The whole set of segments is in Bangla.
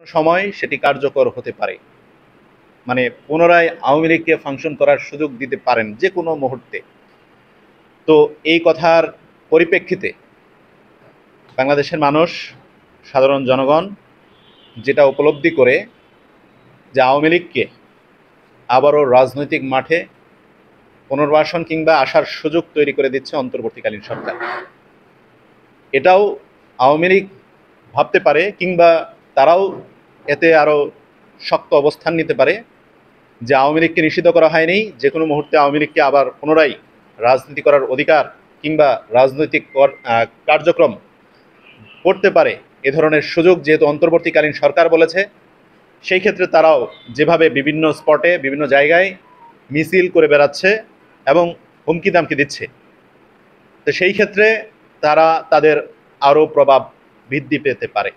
সময় সেটি কার্যকর হতে পারে, মানে পুনরায় আওয়ামী লীগকে ফাংশন করার সুযোগ দিতে পারেন যে কোনো মুহূর্তে। তো এই কথার পরিপ্রেক্ষিতে বাংলাদেশের মানুষ, সাধারণ জনগণ যেটা উপলব্ধি করে যে আওয়ামী লীগকে আবারও রাজনৈতিক মাঠে পুনর্বাসন কিংবা আসার সুযোগ তৈরি করে দিচ্ছে অন্তর্বর্তীকালীন সরকার। এটাও আওয়ামী লীগ ভাবতে পারে কিংবা তারাও এতে আরও শক্ত অবস্থান নিতে পারে যে আওয়ামী লীগকে নিষিদ্ধ করা হয়নি, যে কোনো মুহূর্তে আওয়ামী লীগকে আবার পুনরায় রাজনীতি করার অধিকার কিংবা রাজনৈতিক কার্যক্রম করতে পারে এ ধরনের সুযোগ যেহেতু অন্তর্বর্তীকালীন সরকার বলেছে, সেই ক্ষেত্রে তারাও যেভাবে বিভিন্ন স্পটে বিভিন্ন জায়গায় মিছিল করে বেড়াচ্ছে এবং হুমকি দামকি দিচ্ছে, তো সেই ক্ষেত্রে তারা তাদের আরও প্রভাব বৃদ্ধি পেতে পারে।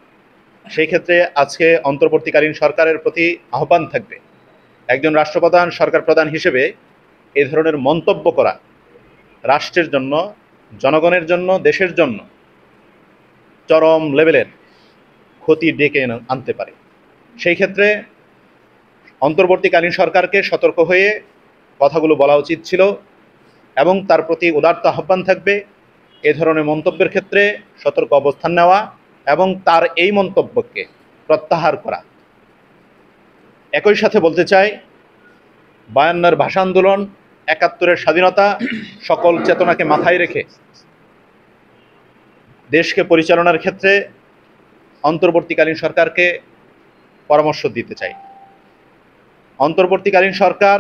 সেই ক্ষেত্রে আজকে অন্তর্বর্তীকালীন সরকারের প্রতি আহ্বান থাকবে, একজন রাষ্ট্রপ্রধান, সরকার প্রধান হিসেবে এ ধরনের মন্তব্য করা রাষ্ট্রের জন্য, জনগণের জন্য, দেশের জন্য চরম লেভেলের ক্ষতি ডেকে আনতে পারে। সেই ক্ষেত্রে অন্তর্বর্তীকালীন সরকারকে সতর্ক হয়ে কথাগুলো বলা উচিত ছিল এবং তার প্রতি উদাত্ত আহ্বান থাকবে এ ধরনের মন্তব্যের ক্ষেত্রে সতর্ক অবস্থান নেওয়া এবং তার এই মন্তব্যকে প্রত্যাহার করা। একই সাথে বলতে চাই, 52-এর ভাষা আন্দোলন, 71-এর স্বাধীনতা, সকল চেতনাকে মাথায় রেখে দেশকে পরিচালনার ক্ষেত্রে অন্তর্বর্তীকালীন সরকারকে পরামর্শ দিতে চাই। অন্তর্বর্তীকালীন সরকার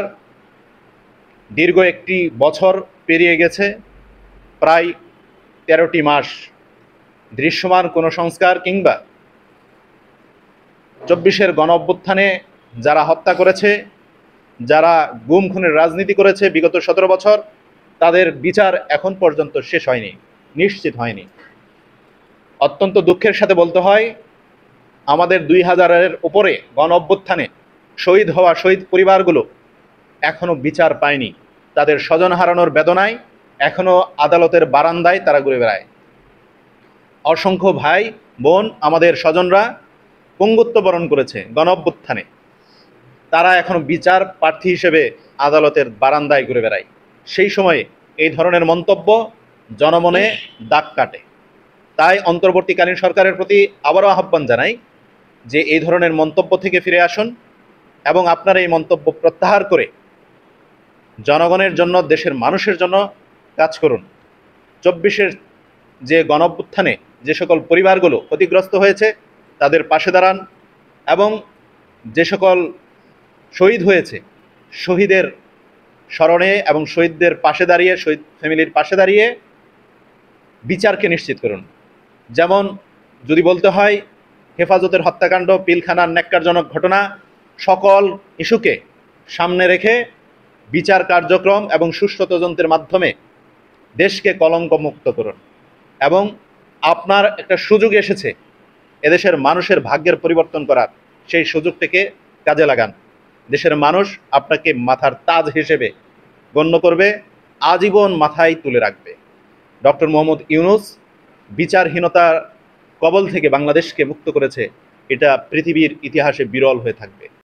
দীর্ঘ একটি বছর পেরিয়ে গেছে, প্রায় 13টি মাস দৃশ্যমান কোনো সংস্কার কিংবা 24-এর গণ অভ্যুত্থানে যারা হত্যা করেছে, যারা গুম খুনের রাজনীতি করেছে বিগত 17 বছর, তাদের বিচার এখন পর্যন্ত শেষ হয়নি, নিশ্চিত হয়নি। অত্যন্ত দুঃখের সাথে বলতে হয়, আমাদের 2000-এর উপরে গণ অভ্যুত্থানে শহীদ হওয়া শহীদ পরিবারগুলো এখনও বিচার পায়নি। তাদের স্বজন হারানোর বেদনায় এখনও আদালতের বারান্দায় তারা ঘুরে বেড়ায়। অসংখ্য ভাই বোন, আমাদের স্বজনরা পঙ্গুত্ব বরণ করেছে গণ অভ্যুত্থানে, তারা এখনও বিচার প্রার্থী হিসেবে আদালতের বারান্দায় ঘুরে বেড়ায়। সেই সময়ে এই ধরনের মন্তব্য জনমনে দাগ কাটে। তাই অন্তর্বর্তীকালীন সরকারের প্রতি আবারও আহ্বান জানাই যে এই ধরনের মন্তব্য থেকে ফিরে আসুন এবং আপনারা এই মন্তব্য প্রত্যাহার করে জনগণের জন্য, দেশের মানুষের জন্য কাজ করুন। 24-এর যে গণঅভ্যুত্থানে যে সকল পরিবারগুলো ক্ষতিগ্রস্ত হয়েছে তাদের পাশে দাঁড়ান এবং যে সকল শহীদ হয়েছে শহীদের স্মরণে এবং শহীদদের পাশে দাঁড়িয়ে, শহীদ ফ্যামিলির পাশে দাঁড়িয়ে বিচারকে নিশ্চিত করুন। যেমন যদি বলতে হয়, হেফাজতের হত্যাকাণ্ড, পিলখানার ন্যাক্কারজনক ঘটনা, সকল ইস্যুকে সামনে রেখে বিচার কার্যক্রম এবং সুষ্ঠু তদন্তের মাধ্যমে দেশকে কলঙ্কমুক্ত করুন এবং আপনার একটা সুযোগ এসেছে এদেশের মানুষের ভাগ্যের পরিবর্তন করার, সেই সুযোগটিকে কাজে লাগান। দেশের মানুষ আপনাকে মাথার তাজ হিসেবে গণ্য করবে, আজীবন মাথায় তুলে রাখবে। ডক্টর মোহাম্মদ ইউনূস বিচারহীনতার কবল থেকে বাংলাদেশকে মুক্ত করেছে, এটা পৃথিবীর ইতিহাসে বিরল হয়ে থাকবে।